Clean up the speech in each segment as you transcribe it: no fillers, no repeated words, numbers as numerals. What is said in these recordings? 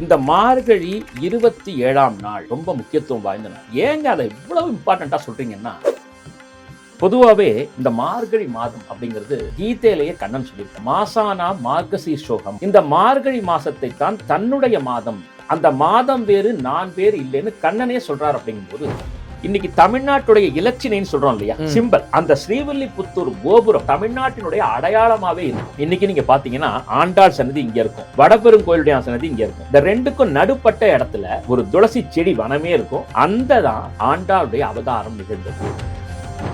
இந்த மார்கழி 27ஆம் நாள் ரொம்ப முக்கியத்துவம் வாய்ந்த நாள். ஏங்க அதை இவ்வளவு இம்பார்ட்டண்டா சொல்றீங்கன்னா, பொதுவாகவே இந்த மார்கழி மாதம் அப்படிங்கிறது கீதையிலேயே கண்ணன் சொல்லியிருக்க மாசானா மார்கசீர்ஷோகம். இந்த மார்கழி மாசத்தை தான் தன்னுடைய மாதம், அந்த மாதம் வேறு நான் வேறு இல்லைன்னு கண்ணனே சொல்றார். அப்படிங்கும்போது இன்னைக்கு தமிழ்நாட்டுடைய இலச்சினைன்னு சொல்றோம் இல்லையா, சிம்பல், அந்த ஸ்ரீவில்லிபுத்தூர் கோபுரம் தமிழ்நாட்டினுடைய அடையாளமாவே இருக்கு. இன்னைக்கு நீங்க பாத்தீங்கன்னா ஆண்டாள் சன்னதி இங்க இருக்கும், வடபெருங்கோயிலுடைய சன்னதி இங்க இருக்கும். இந்த ரெண்டுக்கும் நடுப்பட்ட இடத்துல ஒரு துளசி செடி வனமே இருக்கும். அந்த தான் ஆண்டாளுடைய அவதாரம் நிகழ்ந்தது.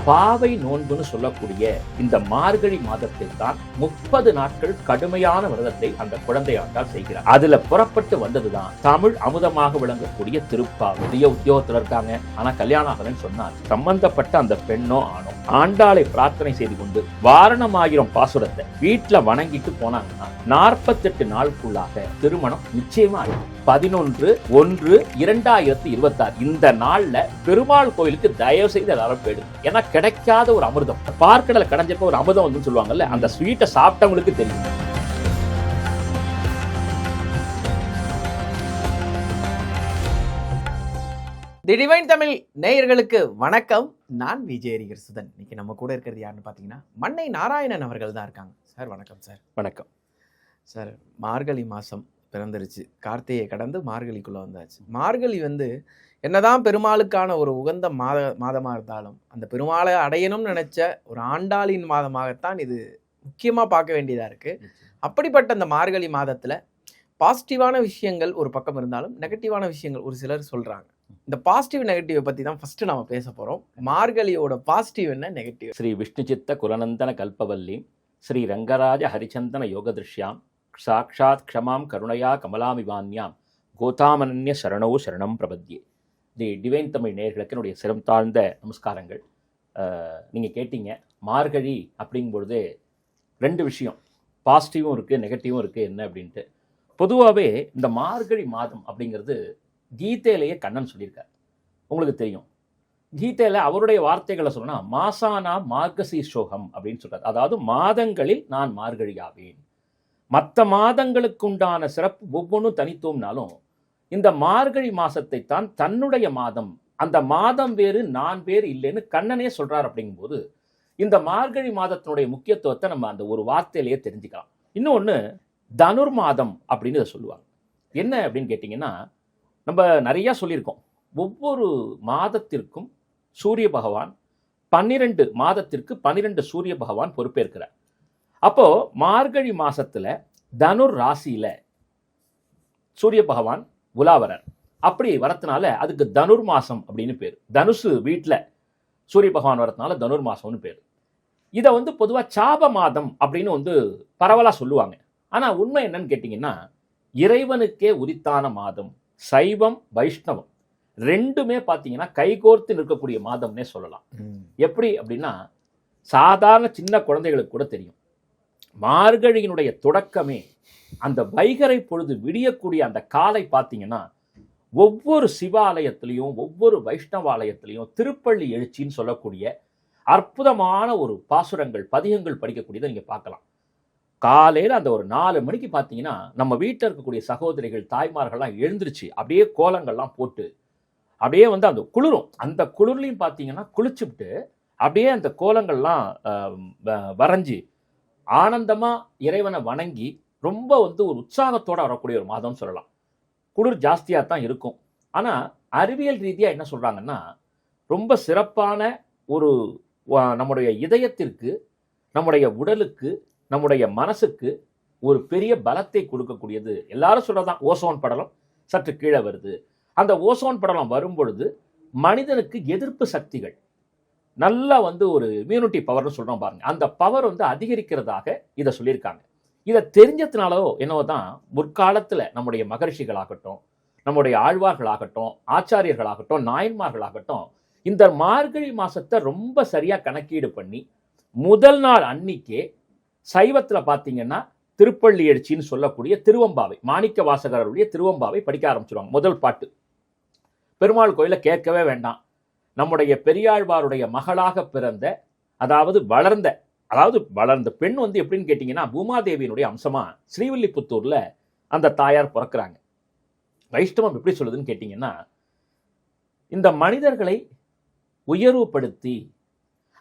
பாவை நோன்புன்னு சொல்லக்கூடிய இந்த மார்கழி மாதத்தில் தான் 30 நாட்கள் கடுமையான விரதத்தை அந்த குழந்தை ஆண்டாள் செய்கிறார். அதுல புறப்பட்டு வந்ததுதான் தமிழ் அமுதமாக விளங்கக்கூடிய திருப்பாவை. பெரிய உத்தியோகத்துல இருக்காங்க, ஆனா கல்யாணம் ஆகலன்னு சொன்னார். சம்பந்தப்பட்ட அந்த பெண்ணோ ஆணோ ஆண்டாளை பிரார்த்தனை செய்து கொண்டு வாரணமாயிரம் பாசுரத்தை வீட்டுல வணங்கிட்டு போனாங்கன்னா 48 நாளுக்குள்ளாக திருமணம் நிச்சயமா 11/1/2026 இந்த நாள்ல பெருமாள் கோயிலுக்கு தயவு செய்து எல்லாரும் போயிடுங்க. ஏன்னா கிடைக்காத ஒரு அமிர்தம், பார்க்கடல கடைஞ்சப்ப ஒரு அமிர்தம் வந்து சொல்லுவாங்கல்ல, அந்த ஸ்வீட்டை சாப்பிட்டவங்களுக்கு தெரியும். தி டிவைன் தமிழ் நேயர்களுக்கு வணக்கம். நான் விஜயரிகர் சுதன். இன்னைக்கு நம்ம கூட இருக்கிறது யாருன்னு பார்த்தீங்கன்னா மன்னை நாராயணன் அவர்கள் தான் இருக்காங்க. சார் வணக்கம். சார் வணக்கம். சார், மார்கழி மாதம் பிறந்துருச்சு, கார்த்திகையை கடந்து மார்கழிக்குள்ளே வந்தாச்சு. மார்கழி என்னதான் பெருமாளுக்கான ஒரு உகந்த மாதமாக இருந்தாலும் அந்த பெருமாளை அடையணும்னு நினச்ச ஒரு ஆண்டாளின் மாதமாகத்தான் இது முக்கியமாக பார்க்க வேண்டியதாக இருக்குது. அப்படிப்பட்ட அந்த மார்கழி மாதத்தில் பாசிட்டிவான விஷயங்கள் ஒரு பக்கம் இருந்தாலும் நெகட்டிவான விஷயங்கள் ஒரு சிலர் சொல்கிறாங்க. இந்த பாசிட்டிவ் நெகட்டிவை பற்றி தான் ஃபஸ்ட்டு நம்ம பேச போகிறோம். மார்கழியோட பாசிட்டிவ் என்ன, நெகட்டிவ்? ஸ்ரீ விஷ்ணு சித்த குலநந்தன கல்பவல்லி ஸ்ரீ ரங்கராஜ ஹரிச்சந்தன யோகதிருஷ்யாம் சாக்ஷாத் க்ஷமாம் கருணையா கமலாமிவான்யாம் கோதாமனன்ய சரணோ சரணம் பிரபத்யே. தி டிவைன் தமிழ் நேயர்களுக்கு என்னுடைய சிரம் தாழ்ந்த நமஸ்காரங்கள். நீங்கள் கேட்டீங்க, மார்கழி அப்படிங்கும்பொழுது ரெண்டு விஷயம், பாசிட்டிவும் இருக்குது நெகட்டிவும் இருக்குது. என்ன அப்படின்ட்டு பொதுவாகவே இந்த மார்கழி மாதம் அப்படிங்கிறது கீதையிலேயே கண்ணன் சொல்லியிருக்கார். உங்களுக்கு தெரியும், கீதையில் அவருடைய வார்த்தைகளை சொன்னால் மாசானா மார்கசீர்ஷோகம் அப்படின்னு சொல்கிறார். அதாவது மாதங்களில் நான் மார்கழியாவேன். மற்ற மாதங்களுக்கு உண்டான சிறப்பு ஒவ்வொன்றும் தனித்துவம்னாலும் இந்த மார்கழி மாசத்தை தான் தன்னுடைய மாதம், அந்த மாதம் வேறு நான் வேறு இல்லைன்னு கண்ணனே சொல்றார். அப்படிங்கும்போது இந்த மார்கழி மாதத்தினுடைய முக்கியத்துவத்தை நம்ம அந்த ஒரு வார்த்தையிலேயே தெரிஞ்சுக்கலாம். இன்னொன்று தனுர் மாதம் அப்படின்னு இதை சொல்லுவாங்க. என்ன அப்படின்னு கேட்டிங்கன்னா, நம்ம நிறையா சொல்லியிருக்கோம், ஒவ்வொரு மாதத்திற்கும் சூரிய பகவான் 12 மாதத்திற்கு 12 சூரிய பகவான் பொறுப்பேற்கிறார். அப்போ மார்கழி மாசத்துல தனுர் ராசியில சூரிய பகவான் உலாவரர். அப்படி வரதுனால அதுக்கு தனுர் மாசம் அப்படின்னு பேர். தனுசு வீட்டில் சூரிய பகவான் வரதுனால தனுர் மாசம்னு பேர். இதை பொதுவாக சாப மாதம் அப்படின்னு பரவலாக சொல்லுவாங்க. ஆனால் உண்மை என்னன்னு கேட்டிங்கன்னா, இறைவனுக்கே உரித்தான மாதம். சைவம் வைஷ்ணவம் ரெண்டுமே பார்த்தீங்கன்னா கைகோர்த்து நிற்கக்கூடிய மாதம்னே சொல்லலாம். எப்படி அப்படின்னா, சாதாரண சின்ன குழந்தைகளுக்கு கூட தெரியும், மார்கழியினுடைய தொடக்கமே அந்த வைகறை பொழுது விடியக்கூடிய அந்த காலை பார்த்தீங்கன்னா, ஒவ்வொரு சிவாலயத்திலையும் ஒவ்வொரு வைஷ்ணவாலயத்திலையும் திருப்பள்ளி எழுச்சின்னு சொல்லக்கூடிய அற்புதமான ஒரு பாசுரங்கள் பதிகங்கள் படிக்கக்கூடியதை நீங்கள் பார்க்கலாம். காலையில் அந்த ஒரு 4 மணிக்கு பார்த்தீங்கன்னா, நம்ம வீட்டில் இருக்கக்கூடிய சகோதரிகள் தாய்மார்கள்லாம் எழுந்திருச்சு அப்படியே கோலங்கள்லாம் போட்டு அப்படியே அந்த குளிரும், அந்த குளிர்லையும் பார்த்தீங்கன்னா குளிச்சுவிட்டு அப்படியே அந்த கோலங்கள்லாம் வரைஞ்சி ஆனந்தமாக இறைவனை வணங்கி ரொம்ப ஒரு உற்சாகத்தோடு வரக்கூடிய ஒரு மாதம் சொல்லலாம். குளிர் ஜாஸ்தியாக தான் இருக்கும். ஆனால் அறிவியல் ரீதியாக என்ன சொல்கிறாங்கன்னா, ரொம்ப சிறப்பான ஒரு நம்முடைய இதயத்திற்கு, நம்முடைய உடலுக்கு, நம்முடைய மனசுக்கு ஒரு பெரிய பலத்தை கொடுக்கக்கூடியது. எல்லாரும் சொல்கிறதான் ஓசோன் படலம் சற்று கீழே வருது. அந்த ஓசோன் படலம் வரும்பொழுது மனிதனுக்கு எதிர்ப்பு சக்திகள் நல்லா ஒரு இம்யூனிட்டி பவர்னு சொல்கிறோம் பாருங்க, அந்த பவர் அதிகரிக்கிறதாக இதை சொல்லியிருக்காங்க. இதை தெரிஞ்சதுனாலோ என்னவோ தான் முற்காலத்தில் நம்முடைய மகர்ஷிகளாகட்டும், நம்முடைய ஆழ்வார்களாகட்டும், ஆச்சாரியர்களாகட்டும், நாயன்மார்களாகட்டும் இந்த மார்கழி மாசத்தை ரொம்ப சரியாக கணக்கீடு பண்ணி முதல் நாள் அன்னிக்கே சைவத்தில் பார்த்தீங்கன்னா திருப்பள்ளி எழுச்சின்னு சொல்லக்கூடிய திருவம்பாவை, மாணிக்க வாசகருடைய திருவம்பாவை படிக்க ஆரம்பிச்சிருவாங்க. முதல் பாட்டு பெருமாள் கோயிலை கேட்கவே வேண்டாம். நம்முடைய பெரியாழ்வாருடைய மகளாக பிறந்த, அதாவது வளர்ந்த பெண் எப்படின்னு கேட்டிங்கன்னா, பூமாதேவியினுடைய அம்சமா ஸ்ரீவில்லிபுத்தூர்ல அந்த தாயார் பிறக்கிறாங்க. வைஷ்ணவம் எப்படி சொல்லுதுன்னு கேட்டிங்கன்னா, இந்த மனிதர்களை உயர்வுபடுத்தி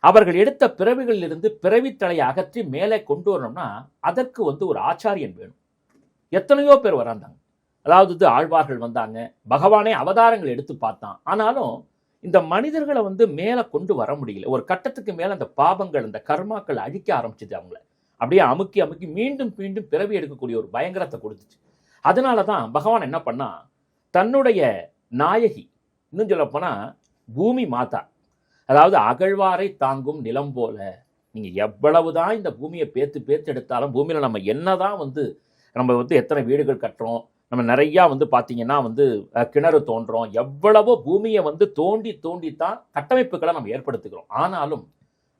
அவர்கள் எடுத்த பிறவிகளிலிருந்து பிறவித்தலையை அகற்றி மேலே கொண்டு வரணும்னா அதற்கு ஒரு ஆச்சாரியன் வேணும். எத்தனையோ பேர் வராந்தாங்க. அதாவது ஆழ்வார்கள் வந்தாங்க, பகவானே அவதாரங்கள் எடுத்து பார்த்தான். ஆனாலும் இந்த மனிதர்களை மேலே கொண்டு வர முடியல. ஒரு கட்டத்துக்கு மேலே அந்த பாவங்கள், அந்த கர்மாக்கள் அழிக்க ஆரம்பிச்சது. அவங்கள அப்படியே அமுக்கி அமுக்கி மீண்டும் மீண்டும் பிறவி எடுக்கக்கூடிய ஒரு பயங்கரத்தை கொடுத்துச்சு. அதனால தான் பகவான் என்ன பண்ணா, தன்னுடைய நாயகி, இன்னும் சொல்ல போனா பூமி மாதா, அதாவது அகழ்வாரை தாங்கும் நிலம் போல, நீங்க எவ்வளவுதான் இந்த பூமியை பேத்து பேத்து எடுத்தாலும், பூமியில நம்ம என்னதான் நம்ம எத்தனை வீடுகள் கட்டுறோம், நம்ம நிறையா பார்த்தீங்கன்னா கிணறு தோன்றோம், எவ்வளவோ பூமியை தோண்டி தோண்டி தான் கட்டமைப்புகளை நம்ம ஏற்படுத்துகிறோம். ஆனாலும்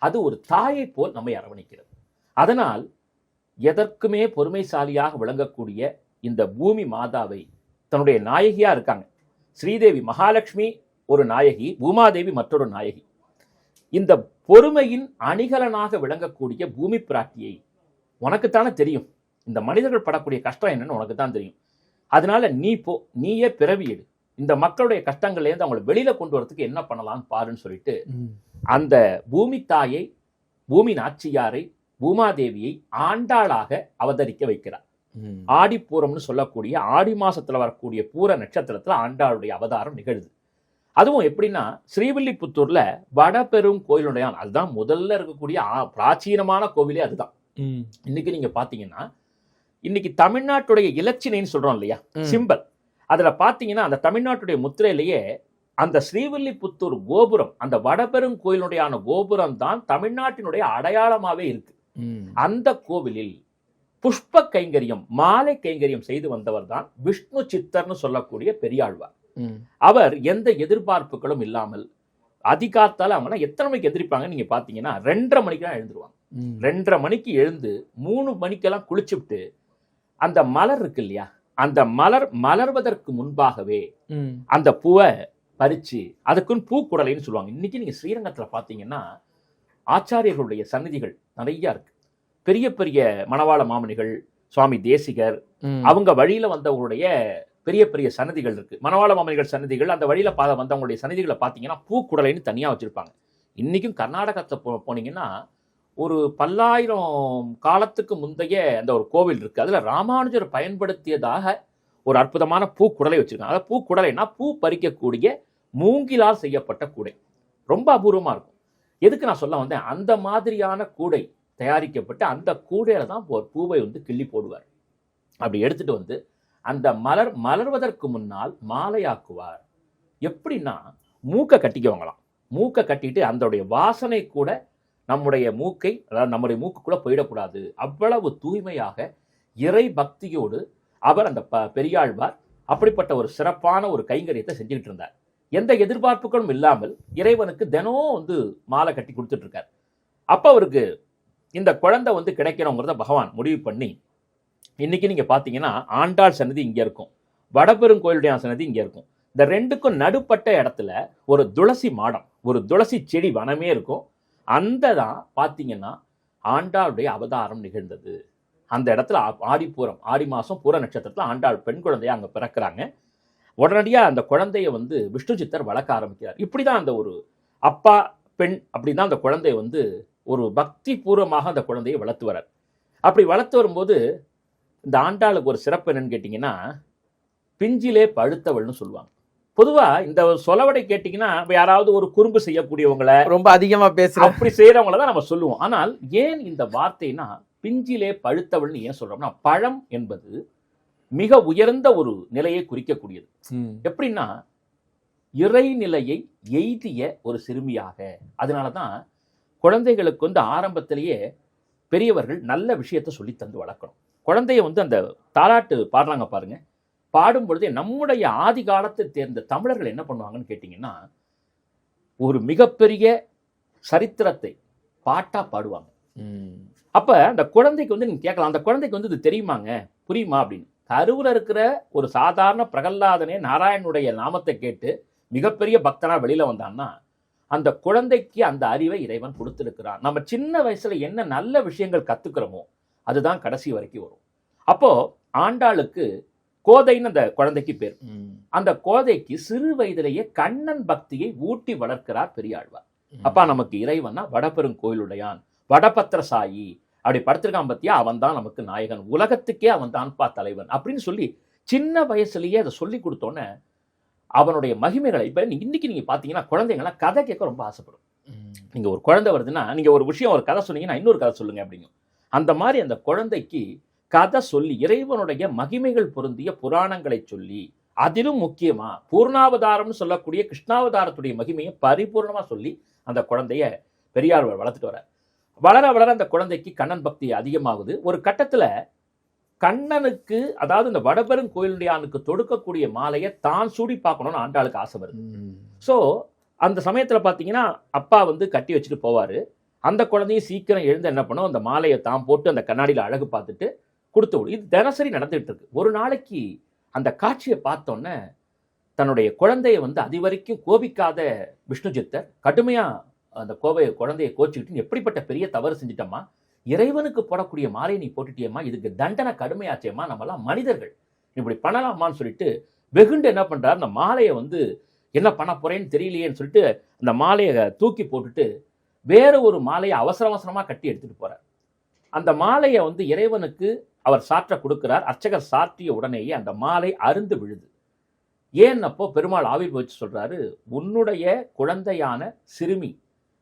அது ஒரு தாயை போல் நம்மை அரவணைக்கிறது. அதனால் எதற்குமே பொறுமைசாலியாக விளங்கக்கூடிய இந்த பூமி மாதாவை தன்னுடைய நாயகியா இருக்காங்க. ஸ்ரீதேவி மகாலட்சுமி ஒரு நாயகி, பூமாதேவி மற்றொரு நாயகி. இந்த பொறுமையின் அணிகலனாக விளங்கக்கூடிய பூமி பிராட்டியை உனக்குத்தானே தெரியும். இந்த மனிதர்கள் படக்கூடிய கஷ்டம் என்னன்னு உனக்கு தான் தெரியும். அதனால நீ போ, நீயே பிறவி எடு, இந்த மக்களுடைய கஷ்டங்கள்லேருந்து அவங்களை வெளியில கொண்டு வரதுக்கு என்ன பண்ணலாம்னு பாருன்னு சொல்லிட்டு அந்த பூமி தாயை, பூமி நாச்சியாரை, பூமாதேவியை ஆண்டாளாக அவதரிக்க வைக்கிறார். ஆடிப்பூரம்னு சொல்லக்கூடிய ஆடி மாசத்துல வரக்கூடிய பூர நட்சத்திரத்துல ஆண்டாளுடைய அவதாரம் நிகழுது. அதுவும் எப்படின்னா, ஸ்ரீவில்லிபுத்தூர்ல வடபெரும் கோயிலுடையான், அதுதான் முதல்ல இருக்கக்கூடிய பிராச்சீனமான கோவிலே அதுதான். இன்னைக்கு நீங்க பாத்தீங்கன்னா, இன்னைக்கு தமிழ்நாட்டுடைய இலச்சினைன்னு சொல்றோம் இல்லையா, சிம்பல், அதுல பாத்தீங்கன்னா அந்த தமிழ்நாட்டுடைய முத்திரையிலேயே அந்த ஸ்ரீவில்லிபுத்தூர் கோபுரம், அந்த வடபெரும் கோயிலுடையான கோபுரம் தான் தமிழ்நாட்டினுடைய அடையாளமாவே இருக்கு. அந்த கோவிலில் புஷ்ப கைங்கரியம், மாலை கைங்கரியம் செய்து வந்தவர் தான் விஷ்ணு சித்தர்னு சொல்லக்கூடிய பெரியாழ்வார். அவர் எந்த எதிர்பார்ப்புகளும் இல்லாமல் அதிகாத்தால அவங்க எத்தனை மணிக்கு எதிர்ப்பாங்க நீங்க பாத்தீங்கன்னா 2:30 மணிக்கு தான் எழுந்துருவாங்க. 2:30 மணிக்கு எழுந்து 3 மணிக்கெல்லாம் குளிச்சுட்டு அந்த மலர் இருக்கு இல்லையா, அந்த மலர் மலர்வதற்கு முன்பாகவே அந்த பூவை பறிச்சு, அதுக்குன்னு பூக்குடலைன்னு சொல்லுவாங்க. இன்னைக்கு நீங்க ஸ்ரீரங்கத்துல பாத்தீங்கன்னா ஆச்சாரியர்களுடைய சந்நிதிகள் நிறைய இருக்கு. பெரிய பெரிய மணவாள மாமனிகள், சுவாமி தேசிகர், அவங்க வழியில வந்தவங்களுடைய பெரிய பெரிய சன்னதிகள் இருக்கு. மணவாள மாமனிகள் சன்னதிகள், அந்த வழியில வந்தவங்களுடைய சன்னதிகளை பார்த்தீங்கன்னா பூக்குடலைன்னு தனியா வச்சிருப்பாங்க. இன்னைக்கும் கர்நாடகத்தை போனீங்கன்னா ஒரு 10,000 காலத்துக்கு முந்தைய அந்த ஒரு கோவில் இருக்கு. அதுல ராமானுஜர் பயன்படுத்தியதாக ஒரு அற்புதமான பூக்குடலை வச்சிருக்காங்க. அதாவது பூக்குடலைன்னா பூ பறிக்கக்கூடிய மூங்கிலால் செய்யப்பட்ட கூடை, ரொம்ப அபூர்வமா இருக்கும். எதுக்கு நான் சொல்ல வந்தேன், அந்த மாதிரியான கூடை தயாரிக்கப்பட்டு அந்த கூடையில தான் பூவை கிள்ளி போடுவார். அப்படி எடுத்துட்டு அந்த மலர்வதற்கு முன்னால் மாலையாக்குவார். எப்படின்னா, மூக்கை கட்டிக்குவாங்களாம். மூக்கை கட்டிட்டு அதோடைய வாசனை கூட நம்முடைய மூக்கை, அதாவது நம்முடைய மூக்குக்குள்ள போயிடக்கூடாது. அவ்வளவு தூய்மையாக இறை பக்தியோடு அவர் அந்த பெரியாழ்வார் அப்படிப்பட்ட ஒரு சிறப்பான ஒரு கைங்கரியத்தை செஞ்சுக்கிட்டு இருந்தார். எந்த எதிர்பார்ப்புகளும் இல்லாமல் இறைவனுக்கு தினம் மாலை கட்டி கொடுத்துட்டு இருக்கார். அப்ப அவருக்கு இந்த குழந்தை கிடைக்கணுங்கிறத பகவான் முடிவு பண்ணி, இன்னைக்கு நீங்க பாத்தீங்கன்னா ஆண்டாள் சன்னதி இங்க இருக்கும், வடபெருங்கோயிலுடைய சன்னதி இங்க இருக்கும். இந்த ரெண்டுக்கும் நடுப்பட்ட இடத்துல ஒரு துளசி மாடம், ஒரு துளசி செடி வனமே இருக்கும். அந்த தான் பாத்தீங்கன்னா ஆண்டாளுடைய அவதாரம் நிகழ்ந்தது. அந்த இடத்துல ஆடிப்பூரம், ஆடி மாசம் பூர நட்சத்திரத்துல ஆண்டாள் பெண் குழந்தைய அங்க பிறக்கிறாங்க. உடனடியா அந்த குழந்தைய விஷ்ணு சித்தர் வளர்க்க ஆரம்பிக்கிறார். இப்படிதான் அந்த ஒரு அப்பா பெண் அப்படிதான் அந்த குழந்தைய ஒரு பக்தி பூர்வமாக அந்த குழந்தையை வளர்த்து வரார். அப்படி வளர்த்து வரும்போது இந்த ஆண்டாளுக்கு ஒரு சிறப்பு என்னன்னு கேட்டிங்கன்னா, பிஞ்சிலே பழுத்தவள்னு சொல்லுவாங்க. பொதுவா இந்த சொலவடை கேட்டிங்கன்னா யாராவது ஒரு குறும்பு செய்யக்கூடியவங்களை, ரொம்ப அதிகமா பேசுற அப்படி செய்யறவங்கள தான் நம்ம சொல்லுவோம். ஆனால் ஏன் இந்த வார்த்தைனா பிஞ்சிலே பழுத்தவள்னு ஏன் சொல்றோம்னா, பழம் என்பது மிக உயர்ந்த ஒரு நிலையை குறிக்கக்கூடியது. எப்படின்னா, இறைநிலையை எய்திய ஒரு சிறுமியாக. அதனாலதான் குழந்தைகளுக்கு ஆரம்பத்திலேயே பெரியவர்கள் நல்ல விஷயத்தை சொல்லி தந்து வளர்க்கணும். குழந்தைய அந்த தாலாட்டு பாடுறாங்க பாருங்க, பாடும் பொழுதே நம்முடைய ஆதி காலத்தை தேர்ந்த தமிழர்கள் என்ன பண்ணுவாங்கன்னு கேட்டிங்கன்னா, ஒரு மிகப்பெரிய சரித்திரத்தை பாட்டா பாடுவாங்க. அப்ப அந்த குழந்தைக்கு நீங்க கேட்கலாம், அந்த குழந்தைக்கு இது தெரியுமாங்க, புரியுமா அப்படின்னு. கருவுல இருக்கிற ஒரு சாதாரண பிரகல்லாதனே நாராயணனுடைய நாமத்தை கேட்டு மிகப்பெரிய பக்தனா வெளியில வந்தான்னா, அந்த குழந்தைக்கு அந்த அறிவை இறைவன் கொடுத்திருக்கிறான். நம்ம சின்ன வயசுல என்ன நல்ல விஷயங்கள் கத்துக்கிறோமோ அதுதான் கடைசி வரைக்கும் வரும். அப்போ ஆண்டாளுக்கு கோதைன்னு அந்த குழந்தைக்கு பேர். அந்த கோதைக்கு சிறு வயதிலேயே கண்ணன் பக்தியை ஊட்டி வளர்க்கிறார் பெரியாழ்வார். அப்பா நமக்கு இறைவனா வடபெருங்கோயிலுடையான், வடபத்திரசாயி, அப்படி படுத்திருக்கான் பத்தியா, அவன் தான் நமக்கு நாயகன், உலகத்துக்கே அவன் தான்ப்பா தலைவன் அப்படின்னு சொல்லி சின்ன வயசுலயே அதை சொல்லி கொடுத்தோன்னே அவனுடைய மகிமைகளை இப்ப இன்னைக்கு நீங்க பாத்தீங்கன்னா குழந்தைங்களாம் கதை கேட்க ரொம்ப ஆசைப்படும். நீங்க ஒரு குழந்தை வருதுன்னா நீங்க ஒரு விஷயம் ஒரு கதை சொன்னீங்கன்னா இன்னொரு கதை சொல்லுங்க அப்படிங்க. அந்த மாதிரி அந்த குழந்தைக்கு கதை சொல்லி இறைவனுடைய மகிமைகள் பொருந்திய புராணங்களை சொல்லி, அதிலும் முக்கியமா பூர்ணாவதாரம்னு சொல்லக்கூடிய கிருஷ்ணாவதாரத்துடைய மகிமையை பரிபூர்ணமா சொல்லி அந்த குழந்தைய பெரியாழ்வார் வளர்த்துட்டு வர வளர வளர அந்த குழந்தைக்கு கண்ணன் பக்தி அதிகமாகுது. ஒரு கட்டத்துல கண்ணனுக்கு, அதாவது இந்த வடபெருங்கோயிலுடையானுக்கு தொடுக்கக்கூடிய மாலையை தான் சூடி பார்க்கணும்னு ஆண்டாளுக்கு ஆசை வருது. ஸோ அந்த சமயத்துல பாத்தீங்கன்னா அப்பா வந்து கட்டி வச்சுட்டு போவாரு. அந்த குழந்தையும் சீக்கிரம் எழுந்து என்ன பண்ணும், அந்த மாலையை தான் போட்டு அந்த கண்ணாடியில அழகு பார்த்துட்டு கொடுத்து விடும். இது தினசரி நடந்துட்டு இருக்கு. ஒரு நாளைக்கு அந்த காட்சியை பார்த்தோன்னே தன்னுடைய குழந்தைய வந்து அதுவரைக்கும் கோபிக்காத விஷ்ணு சித்தர் கடுமையா அந்த குழந்தையை கோச்சிக்கிட்டு, எப்படிப்பட்ட பெரிய தவறு செஞ்சிட்டம்மா, இறைவனுக்கு போடக்கூடிய மாலையை நீ போட்டுட்டியம்மா, இதுக்கு தண்டனை கடுமையாச்சேம்மா, நம்மலாம் மனிதர்கள், இப்படி பண்ணலாமான்னு சொல்லிட்டு வெகுண்டு என்ன பண்றாரு, அந்த மாலையை வந்து என்ன பண்ண போறேன்னு தெரியலையேன்னு சொல்லிட்டு அந்த மாலையை தூக்கி போட்டுட்டு வேற ஒரு மாலையை அவசர அவசரமா கட்டி எடுத்துட்டு போறார். அந்த மாலையை வந்து இறைவனுக்கு அவர் சாற்ற கொடுக்கிறார். அர்ச்சகர் சாற்றிய உடனேயே அந்த மாலை அருந்து விழுது. ஏன்னப்போ பெருமாள் ஆவிர்வச்சு சொல்றாரு, உன்னுடைய குழந்தையான சிறுமி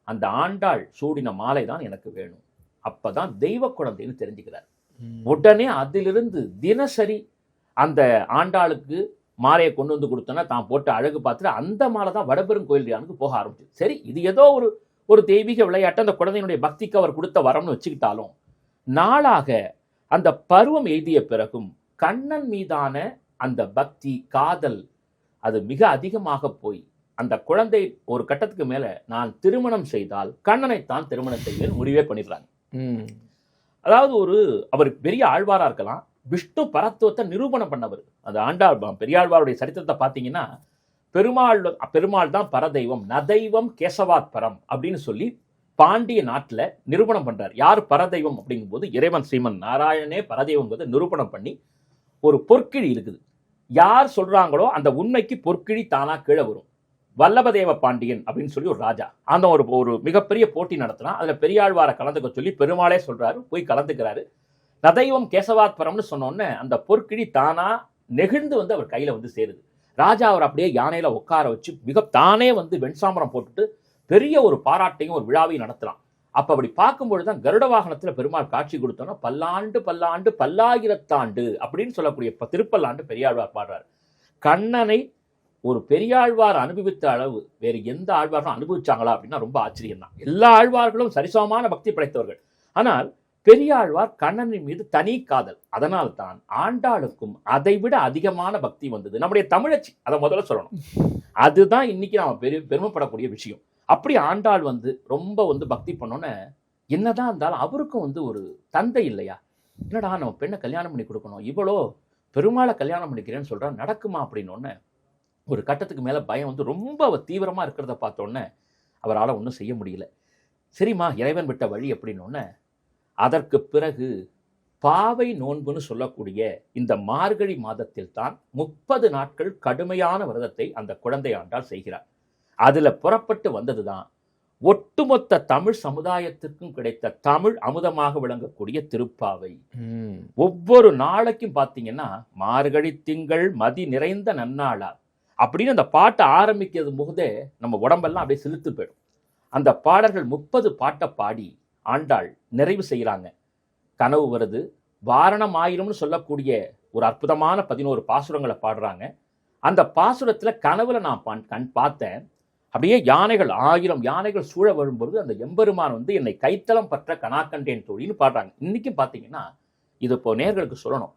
அந்த ஆண்டாள் சூடின மாலை தான் எனக்கு வேணும். அப்பதான் தெய்வ குழந்தைன்னு தெரிஞ்சுக்கிறார். உடனே அதிலிருந்து தினசரி அந்த ஆண்டாளுக்கு மாலையை கொண்டு வந்து கொடுத்தோன்னா தான் போட்டு அழகு பார்த்துட்டு அந்த மாலை தான் வடபெருங்கோயிலுக்கு போக ஆரம்பிச்சு. சரி, இது ஏதோ ஒரு தெய்வீக விளையாட்டு, அந்த குழந்தையினுடைய பக்திக்கு அவர் கொடுத்த வரம்னு வச்சுக்கிட்டாலும், நாளாக அந்த பருவம் எய்திய பிறகும் கண்ணன் மீதான அந்த பக்தி, காதல் அது மிக அதிகமாக போய் அந்த குழந்தை ஒரு கட்டத்துக்கு மேல நான் திருமணம் செய்தால் கண்ணனைத்தான் திருமணம் செய்வேன் முடிவே பண்ணிடுறாங்க. அதாவது அவர் பெரிய ஆழ்வாரா இருக்கலாம், விஷ்ணு பரத்துவத்தை நிரூபணம் பண்ணவர். அந்த ஆண்டாள் பெரியாழ்வாருடைய சரித்திரத்தை பார்த்தீங்கன்னா பெருமாள் தான் பரதெய்வம், நதெய்வம் கேசவாத் பரம் அப்படின்னு சொல்லி பாண்டிய நாட்டில் நிரூபணம் பண்றார். யார் பரதெய்வம் அப்படிங்கும் போது இறைவன் ஸ்ரீமன் நாராயணனே பரதெய்வம் நிரூபணம் பண்ணி ஒரு பொற்கிழி இருக்குது. யார் சொல்றாங்களோ அந்த உண்மைக்கு பொற்கிழி தானா கீழே வரும். வல்லபதேவ பாண்டியன் அப்படின்னு சொல்லி ஒரு ராஜா அந்த ஒரு மிகப்பெரிய போட்டி நடத்தினா அதுல பெரியாழ்வாரை கலந்துக்க சொல்லி பெருமாளே சொல்றாரு, போய் கலந்துக்கிறாரு. நதெய்வம் கேசவாத் பரம்னு சொன்னோன்னே அந்த பொற்கிழி தானா நெகிழ்ந்து வந்து அவர் கையில வந்து சேருது. ராஜா அவர் அப்படியே யானையில உட்கார வச்சு தானே வந்து வெண்சாமரம் போட்டுட்டு பெரிய ஒரு பாராட்டையும் ஒரு விழாவையும் நடத்தலாம். அப்ப அப்படி பார்க்கும்பொழுதுதான் கருட வாகனத்துல பெருமாள் காட்சி கொடுத்தோன்னா பல்லாண்டு பல்லாண்டு பல்லாயிரத்தாண்டு அப்படின்னு சொல்லக்கூடிய திருப்பல்லாண்டு பெரியாழ்வார் பாடுறாரு. கண்ணனை ஒரு பெரியாழ்வார் அனுபவித்த அளவு வேறு எந்த ஆழ்வார்களும் அனுபவிச்சாங்களா அப்படின்னா ரொம்ப ஆச்சரியம் தான். எல்லா ஆழ்வார்களும் சரிசமமான பக்தி படைத்தவர்கள். ஆனால் பெரியாழ்வார் கண்ணனின் மீது தனி காதல். அதனால் தான் ஆண்டாளுக்கும் அதை விட அதிகமான பக்தி வந்தது. நம்முடைய தமிழச்சி, அதை முதல்ல சொல்லணும். அதுதான் இன்னைக்கு நாம பெருமைப்படக்கூடிய விஷயம். அப்படி ஆண்டாள் ரொம்ப பக்தி பண்ணோன்னு என்னதான் இருந்தாலும் அவருக்கும் ஒரு தந்தை இல்லையா, என்னடா நம்ம பெண்ணை கல்யாணம் பண்ணி கொடுக்கணும், இவ்வளோ பெருமாளை கல்யாணம் பண்ணிக்கிறேன்னு சொல்றா, நடக்குமா அப்படின்னு ஒரு கட்டத்துக்கு மேல பயம் ரொம்ப தீவிரமா இருக்கிறத பார்த்தோன்னே அவரால் ஒன்றும் செய்ய முடியல. சரிம்மா, இறைவன் விட்ட வழி அப்படின்னு அதற்கு பிறகு பாவை நோன்புன்னு சொல்லக்கூடிய இந்த மார்கழி மாதத்தில் தான் 30 நாட்கள் கடுமையான விரதத்தை அந்த குழந்தை ஆண்டாள் செய்கிறார். அதுல புறப்பட்டு வந்ததுதான் ஒட்டுமொத்த தமிழ் சமுதாயத்திற்கும் கிடைத்த தமிழ் அமுதமாக விளங்கக்கூடிய திருப்பாவை. ஒவ்வொரு நாளைக்கும் பார்த்தீங்கன்னா மார்கழி திங்கள் மதி நிறைந்த நன்னாளா அப்படின்னு அந்த பாட்டை ஆரம்பிக்கிறது போதே நம்ம உடம்பெல்லாம் அப்படியே செலுத்து போயிடும். அந்த பாடல்கள் 30 பாட்டை பாடி ஆண்டாள் நிறைவு செய்கிறாங்க. கனவு வருது, வாரணம் ஆயிரம்னு சொல்லக்கூடிய ஒரு அற்புதமான 11 பாசுரங்களை பாடுறாங்க. அந்த பாசுரத்துல கனவுல நான் பார்த்தேன், அப்படியே யானைகள் 1000 யானைகள் சூழ வரும்பொழுது அந்த எம்பெருமான் என்னை கைத்தலம் பற்ற கனாக்கண்டேன் தோழின்னு பாடுறாங்க. இன்னைக்கும் பார்த்தீங்கன்னா இது இப்போ நேர்களுக்கு சொல்லணும்,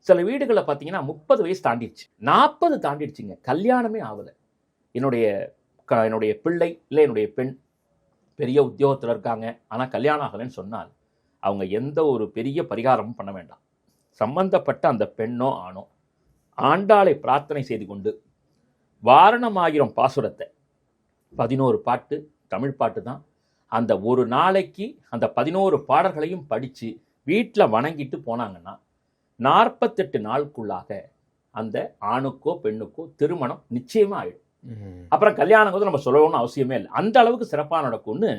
சில வீடுகளில் பார்த்தீங்கன்னா 30 வயசு தாண்டிடுச்சு, 40 தாண்டிடுச்சுங்க, கல்யாணமே ஆகலை. என்னுடைய பிள்ளை இல்லை என்னுடைய பெண் பெரிய உத்தியோகத்தில் இருக்காங்க, ஆனால் கல்யாணம் ஆகலைன்னு சொன்னால் அவங்க எந்த ஒரு பெரிய பரிகாரமும் பண்ண வேண்டாம். சம்பந்தப்பட்ட அந்த பெண்ணோ ஆணோ ஆண்டாளை பிரார்த்தனை செய்து கொண்டு வாரணமாயிரம் பாசுரத்தை 11 பாட்டு தமிழ் பாட்டு தான், அந்த ஒரு நாளைக்கு அந்த 11 பாடல்களையும் படித்து வீட்டில் வணங்கிட்டு போனாங்கன்னா 48 நாளுக்குள்ளாக அந்த ஆணுக்கோ பெண்ணுக்கோ திருமணம் நிச்சயமா ஆயிடும். அப்புறம் கல்யாணம் வந்து நம்ம சொல்லணும்னு அவசியமே இல்லை. அந்த அளவுக்கு சிறப்பாக நடக்கும்னு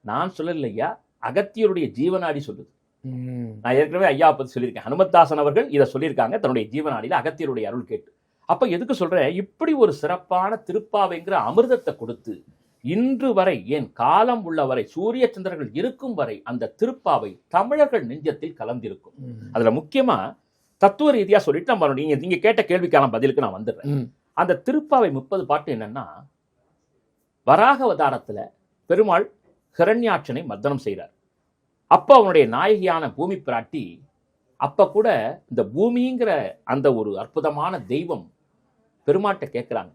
நான் சொல்லலையா, அகத்தியருடைய ஜீவனாடி சொல்லுது. நான் ஏற்கனவே ஐயா பற்றி சொல்லியிருக்கேன். ஹனுமத்தாசன் அவர்கள் இதை சொல்லியிருக்காங்க தன்னுடைய ஜீவனாடியில் அகத்தியருடைய அருள் கேட்டு. அப்ப எதுக்கு சொல்றேன், இப்படி ஒரு சிறப்பான திருப்பாவைங்கிற அமிர்தத்தை கொடுத்து இன்று வரை, ஏன் காலம் உள்ள வரை, சூரிய சந்திரர்கள் இருக்கும் வரை அந்த திருப்பாவை தமிழர்கள் நெஞ்சத்தில் கலந்திருக்கும். அதுல முக்கியமா தத்துவ ரீதியா சொல்லிட்டு நம்ம நீங்க கேட்ட கேள்விக்கான பதிலுக்கு நான் வந்துடுறேன். அந்த திருப்பாவை 30 பாட்டு என்னன்னா, வராக அவதாரத்துல பெருமாள் ஹிரண்யாட்சனை மர்தனம் செய்கிறார். அப்ப அவனுடைய நாயகியான பூமி பிராட்டி அப்ப கூட இந்த பூமிங்கிற அந்த ஒரு அற்புதமான தெய்வம் பெருமாட்ட கேட்கிறாங்க,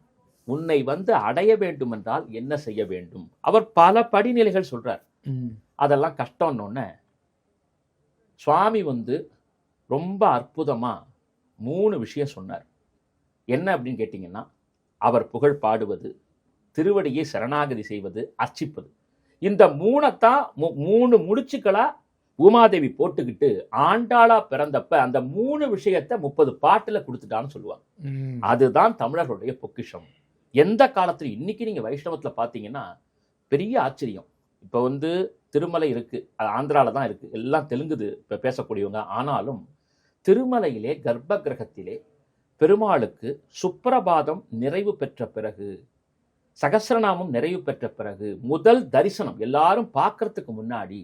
உன்னை வந்து அடைய வேண்டும் என்றால் என்ன செய்ய வேண்டும்? அவர் பல படிநிலைகள் சொல்றார். அதெல்லாம் கஷ்டம்னு சுவாமி வந்து ரொம்ப அற்புதமா 3 விஷயம் சொன்னார். என்ன அப்படின்னு கேட்டீங்கன்னா, அவர் புகழ் பாடுவது, திருவடியை சரணாகதி செய்வது, அர்ச்சிப்பது. இந்த 3 முடிச்சுக்களா உமாதேவி போட்டுக்கிட்டு ஆண்டாளா பிறந்தப்ப அந்த 3 விஷயத்தை 30 பாட்டுல கொடுத்துட்டான்னு சொல்லுவாங்க. அதுதான் தமிழர்களுடைய பொக்கிஷம். எந்த காலத்துல இன்னைக்கு நீங்க வைஷ்ணவத்துல பாத்தீங்கன்னா பெரிய ஆச்சரியம். இப்ப வந்து திருமலை இருக்கு, அது ஆந்திரால தான் இருக்கு, எல்லாம் தெலுங்கு இப்ப பேசக்கூடியவங்க. ஆனாலும் திருமலையிலே கர்ப்ப கிரகத்திலே பெருமாளுக்கு சுப்பிரபாதம் நிறைவு பெற்ற பிறகு, சகஸ்ரநாமம் நிறைவு பெற்ற பிறகு முதல் தரிசனம் எல்லாரும் பார்க்கறதுக்கு முன்னாடி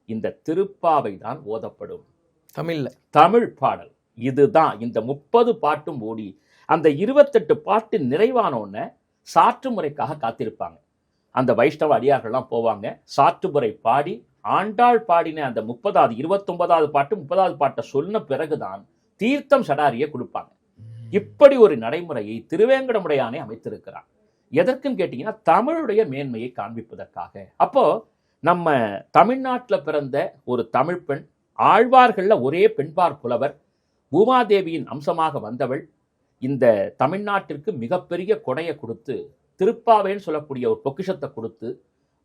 இந்த திருப்பாவை தான் ஓதப்படும். தமிழ் பாடல் இதுதான். இந்த 30 பாட்டும் ஓடி அந்த 28 பாட்டு நிறைவானோன்னு சாற்று முறைக்காக காத்திருப்பாங்க. அந்த வைஷ்ணவ அடியார்கள்லாம் போவாங்க, சாற்று முறை பாடி ஆண்டாள் பாடின அந்த 30வது 29வது பாட்டு 30வது பாட்டை சொன்ன பிறகுதான் தீர்த்தம் சடாரியை கொடுப்பாங்க. இப்படி ஒரு நடைமுறையை திருவேங்கடமுடையானே அமைத்திருக்கிறார். எதற்குன்னு கேட்டீங்கன்னா தமிழுடைய மேன்மையை காண்பிப்பதற்காக. அப்போ நம்ம தமிழ்நாட்டில் பிறந்த ஒரு தமிழ் பெண், ஆழ்வார்கள்ல ஒரே பெண்பார் புலவர், பூமாதேவியின் அம்சமாக வந்தவள், இந்த தமிழ்நாட்டிற்கு மிகப்பெரிய கொடையை கொடுத்து திருப்பாவைன்னு சொல்லக்கூடிய ஒரு பொக்கிஷத்தை கொடுத்து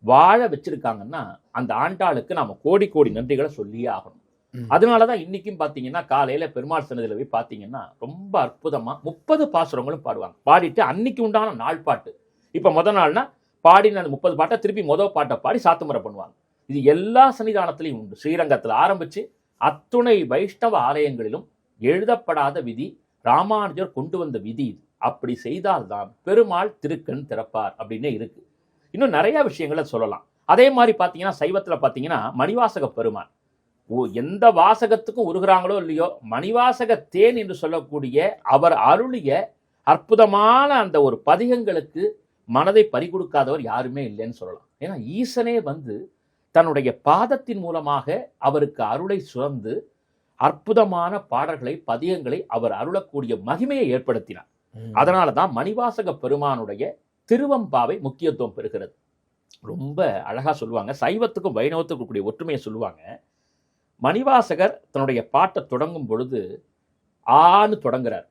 வாழ வச்சிருக்காங்கன்னா அந்த ஆண்டாளுக்கு நாம கோடி கோடி நன்றிகளை சொல்லியே ஆகணும். அதனாலதான் இன்னைக்கும் பாத்தீங்கன்னா காலையில பெருமாள் சன்னதியில போய் பாத்தீங்கன்னா ரொம்ப அற்புதமா 30 பாசுரங்களும் பாடுவாங்க. பாடிட்டு அன்னைக்கு உண்டான நாள் பாட்டு, இப்ப முதல் நாள்னா பாடின அந்த 30 பாட்டை திருப்பி முதல் பாட்டை பாடி சாத்துமுறை பண்ணுவாங்க. இது எல்லா சன்னிதானத்திலையும் உண்டு. ஸ்ரீரங்கத்தில் ஆரம்பிச்சு அத்துணை வைஷ்ணவ ஆலயங்களிலும் எழுதப்படாத விதி, ராமானுஜர் கொண்டு வந்த விதி. அப்படி செய்தால்தான் பெருமாள் திருக்கண் திறப்பார் அப்படின்னு இருக்கு. இன்னும் நிறைய விஷயங்களை சொல்லலாம். அதே மாதிரி பார்த்தீங்கன்னா சைவத்தில் பார்த்தீங்கன்னா மணிவாசக பெருமான் எந்த வாசகத்துக்கும் உருகிறாங்களோ இல்லையோ, மணிவாசக தேன் என்று சொல்லக்கூடிய அவர் அருளிய அற்புதமான அந்த ஒரு பதிகங்களுக்கு மனதை பறிகொடுக்காதவர் யாருமே இல்லைன்னு சொல்லலாம். ஏன்னா ஈசனே வந்து தன்னுடைய பாதத்தின் மூலமாக அவருக்கு அருளை சுரந்து அற்புதமான பாடல்களை பதிகங்களை அவர் அருளக்கூடிய மகிமையை ஏற்படுத்தினார். அதனால தான் மணிவாசக பெருமானுடைய திருவம்பாவை முக்கியத்துவம் பெறுகிறது. ரொம்ப அழகா சொல்லுவாங்க, சைவத்துக்கும் வைணவத்துக்கும் கூடிய ஒற்றுமையை சொல்லுவாங்க. மணிவாசகர் தன்னுடைய பாட்டை தொடங்கும் பொழுது ஆன்னு தொடங்குறார்.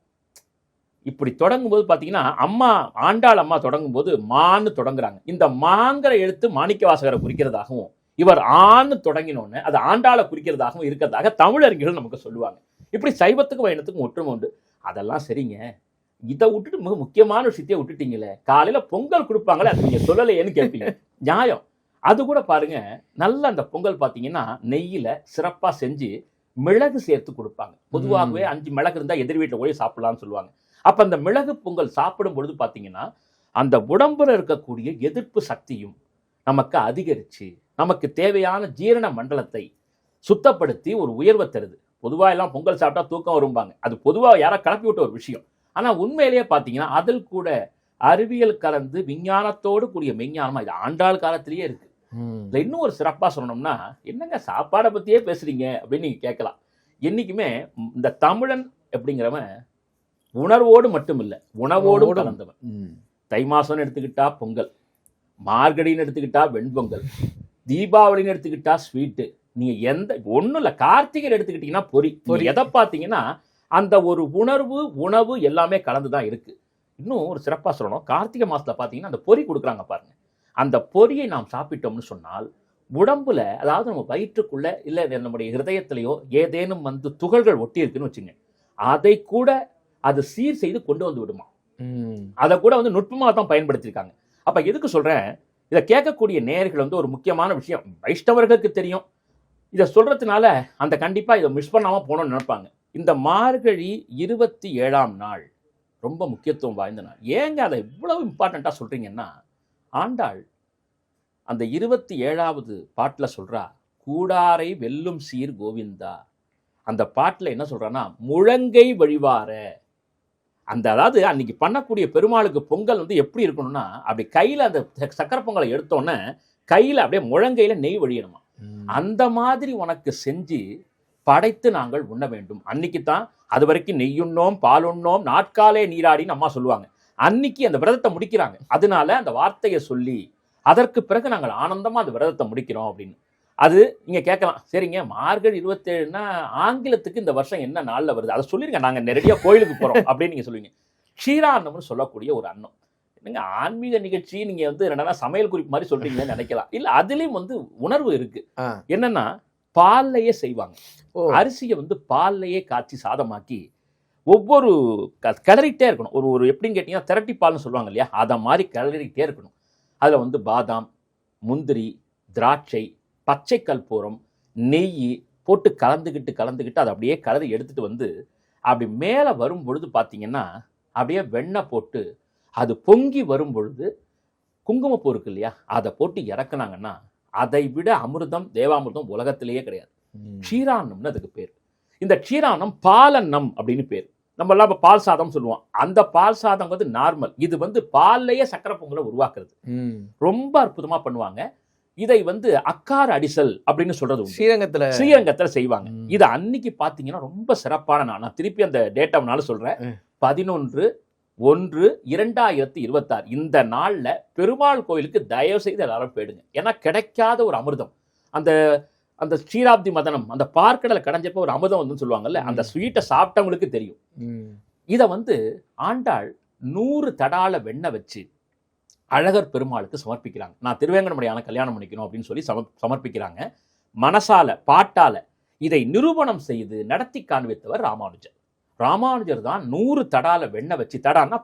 இப்படி தொடங்கும் போது பார்த்தீங்கன்னா அம்மா ஆண்டாள் அம்மா தொடங்கும் போது மான்னு தொடங்குறாங்க. இந்த மாங்கிற எழுத்து மாணிக்க வாசகரை குறிக்கிறதாகவும் இவர் ஆன்னு தொடங்கினோன்னு அது ஆண்டாளை குறிக்கிறதாகவும் இருக்கிறதாக தமிழறிஞர்கள் நமக்கு சொல்லுவாங்க. இப்படி சைவத்துக்கும் வைணத்துக்கும் ஒற்றுமை உண்டு. அதெல்லாம் சரிங்க, இதை விட்டுட்டு மிக முக்கியமான விஷயத்தையே விட்டுட்டீங்களே, காலையில பொங்கல் கொடுப்பாங்களே அது நீங்க சொல்லலையேன்னு கேட்பீங்க. நியாயம். அது கூட பாருங்க, நல்ல அந்த பொங்கல் பார்த்தீங்கன்னா நெய்யில சிறப்பா செஞ்சு மிளகு சேர்த்து கொடுப்பாங்க. பொதுவாகவே 5 மிளகு இருந்தால் எதிர் வீட்டில் போய் சாப்பிடலாம்னு சொல்லுவாங்க. அப்ப அந்த மிளகு பொங்கல் சாப்பிடும் பொழுது பார்த்தீங்கன்னா அந்த உடம்புல இருக்கக்கூடிய எதிர்ப்பு சக்தியும் நமக்கு அதிகரிச்சு நமக்கு தேவையான ஜீரண மண்டலத்தை சுத்தப்படுத்தி ஒரு உயர்வை தருது. பொதுவாக எல்லாம் பொங்கல் சாப்பிட்டா தூக்கம் வரும்பாங்க. அது பொதுவாக யாரா கிளப்பி விட்ட ஒரு விஷயம். ஆனா உண்மையிலேயே பார்த்தீங்கன்னா அதில் கூட அறிவியல் கலந்து விஞ்ஞானத்தோடு கூடிய மெஞ்ஞானமா இது ஆண்டாள் காலத்திலேயே இருக்கு. இன்னும் ஒரு சிறப்பா சொல்லணும்னா, என்னங்க சாப்பாடை பத்தியே பேசுறீங்க அப்படின்னு நீங்க கேட்கலாம். என்னைக்குமே இந்த தமிழன் அப்படிங்கிறவன் உணர்வோடு மட்டும் இல்லை, உணவோடும் கலந்தவன். தை மாசம்னு எடுத்துக்கிட்டா பொங்கல், மார்கழின்னு எடுத்துக்கிட்டா வெண்பொங்கல், தீபாவளின்னு எடுத்துக்கிட்டா ஸ்வீட்டு, நீங்க எந்த ஒன்றும் இல்லை கார்த்திகை எடுத்துக்கிட்டீங்கன்னா பொரி. எதை பார்த்தீங்கன்னா அந்த ஒரு உணர்வு உணவு எல்லாமே கலந்துதான் இருக்கு. இன்னும் ஒரு சிறப்பா சொல்லணும், கார்த்திகை மாசத்துல பார்த்தீங்கன்னா அந்த பொரி கொடுக்குறாங்க பாருங்க. அந்த பொரியை நாம் சாப்பிட்டோம்னு சொன்னால் உடம்புல, அதாவது நம்ம வயிற்றுக்குள்ள இல்லை நம்முடைய ஹிருதயத்திலேயோ ஏதேனும் வந்து துகள்கள் ஒட்டி இருக்குன்னு வச்சுங்க, அதை கூட அது சீர் செய்து கொண்டு வந்து விடுமா. அதை கூட வந்து நுட்பமாக தான் பயன்படுத்தியிருக்காங்க. அப்ப எதுக்கு சொல்றேன், இதை கேட்கக்கூடிய நேயர்கள் வந்து ஒரு முக்கியமான விஷயம் வைஷ்ணவர்களுக்கு தெரியும். இதை சொல்றதுனால அந்த கண்டிப்பா இதை மிஸ் பண்ணாம போகணும்னு நினைப்பாங்க. இந்த மார்கழி 27ஆம் நாள் ரொம்ப முக்கியத்துவம் வாய்ந்த நாள். ஏங்க அதை இவ்வளவு இம்பார்ட்டண்டா சொல்றீங்கன்னா, ஆண்டாள் அந்த 27வது பாட்டுல சொல்றா, கூடாரை வெல்லும் சீர் கோவிந்தா. அந்த பாட்டுல என்ன சொல்றான்னா, முழங்கை வழிவார. அந்த அதாவது அன்னைக்கு பண்ணக்கூடிய பெருமாளுக்கு பொங்கல் வந்து எப்படி இருக்கணும்னா, அப்படி கையில அந்த சக்கரை பொங்கலை எடுத்தோன்னே கையில அப்படியே முழங்கையில நெய் வழியணுமா. அந்த மாதிரி உனக்கு செஞ்சு படைத்து நாங்கள் உண்ண வேண்டும். அன்னைக்கு தான் அது வரைக்கும் நெய்யுண்ணோம் பாலுண்ணோம் நாட்காலே நீராடின்னு அம்மா சொல்லுவாங்க. அன்னைக்கு அந்த விரதத்தை முடிக்கிறாங்க. அதனால அந்த வார்த்தையை சொல்லி அதற்கு பிறகு நாங்கள் ஆனந்தமா அந்த விரதத்தை முடிக்கிறோம் அப்படின்னு. அது நீங்க கேட்கலாம், சரிங்க மார்கழி 27னா ஆங்கிலத்துக்கு இந்த வருஷம் என்ன நாள்ல வருது அதை சொல்லிருங்க, நாங்க நேரடியா கோயிலுக்கு போறோம் அப்படின்னு நீங்க சொல்லுவீங்க. க்ஷீரான்னம்னு சொல்லக்கூடிய ஒரு அன்னம். நீங்க ஆன்மீக நிகழ்ச்சி நீங்க வந்து என்னன்னா சமையல் குறிப்பு மாதிரி சொல்றீங்கன்னு நினைக்கலாம். இல்ல அதுலயும் வந்து உணர்வு இருக்கு. என்னன்னா பால்லையே செய்வாங்க. அரிசியை வந்து பால்லையே காய்ச்சி சாதமாக்கி ஒவ்வொரு கிளறிட்டே இருக்கணும். ஒரு எப்படின்னு கேட்டீங்கன்னா திரட்டி பால்னு சொல்லுவாங்க இல்லையா, அதை மாதிரி கிளறிட்டே இருக்கணும். அதுல வந்து பாதாம், முந்திரி, திராட்சை, பச்சை கற்பூரம், நெய் போட்டு கலந்துக்கிட்டு அதை அப்படியே கலரி எடுத்துட்டு வந்து அப்படி மேலே வரும் பொழுது பார்த்தீங்கன்னா அப்படியே வெண்ணெய் போட்டு அது பொங்கி வரும் பொழுது குங்குமப்பூ இருக்கு இல்லையா, அதை போட்டு இறக்குனாங்கன்னா அதை விட அமிர்தம் தேவாமிர்தம் உலகத்திலேயே கிடையாது. க்ஷீரான்னம்னு அதுக்கு பேர். இந்த க்ஷீரான்னம் பாலன்னம் அப்படின்னு பேர். நம்ம எல்லாம் இப்போ பால் சாதம் சொல்லுவோம். அந்த பால் சாதம் வந்து நார்மல். இது வந்து பால்லையே சக்கரை பொங்கலை உருவாக்குறது. ரொம்ப அற்புதமா பண்ணுவாங்க. இதை வந்து அக்கார அடிசல் அப்படின்னு சொல்றது ஸ்ரீரங்கத்துல செய்வாங்க. இது அன்னைக்கு பாத்தீங்கன்னா ரொம்ப சிறப்பான நாள். நான் திருப்பி அந்த டேட்டாவனால சொல்றேன். 11/1/2026 இந்த நாள்ல பெருமாள் கோயிலுக்கு தயவு செய்து எல்லாரும் போயிடுங்க. ஏன்னா கிடைக்காத ஒரு அமிர்தம். அந்த அந்த ஸ்ரீராப்தி மதனம் அந்த பார்க்கடலை கடைஞ்சப்ப ஒரு அமிர்தம் வந்து சொல்லுவாங்கல்ல, அந்த ஸ்வீட்டை சாப்பிட்டவங்களுக்கு தெரியும். இதை வந்து ஆண்டாள் 100 தடால வெண்ணெய் வச்சு அழகர் பெருமாளுக்கு சமர்ப்பிக்கிறாங்க. நான் திருவேங்கடமுடியான கல்யாணம் பண்ணிக்கணும் அப்படின்னு சொல்லி சமர்ப்பிக்கிறாங்க. மனசால பாட்டால இதை நிரூபணம் செய்து நடத்தி காண்பித்தவர் ராமானுஜர். ராமானுஜர் தான் 100 தடால வெண்ணெய் வச்சு, தடான்னா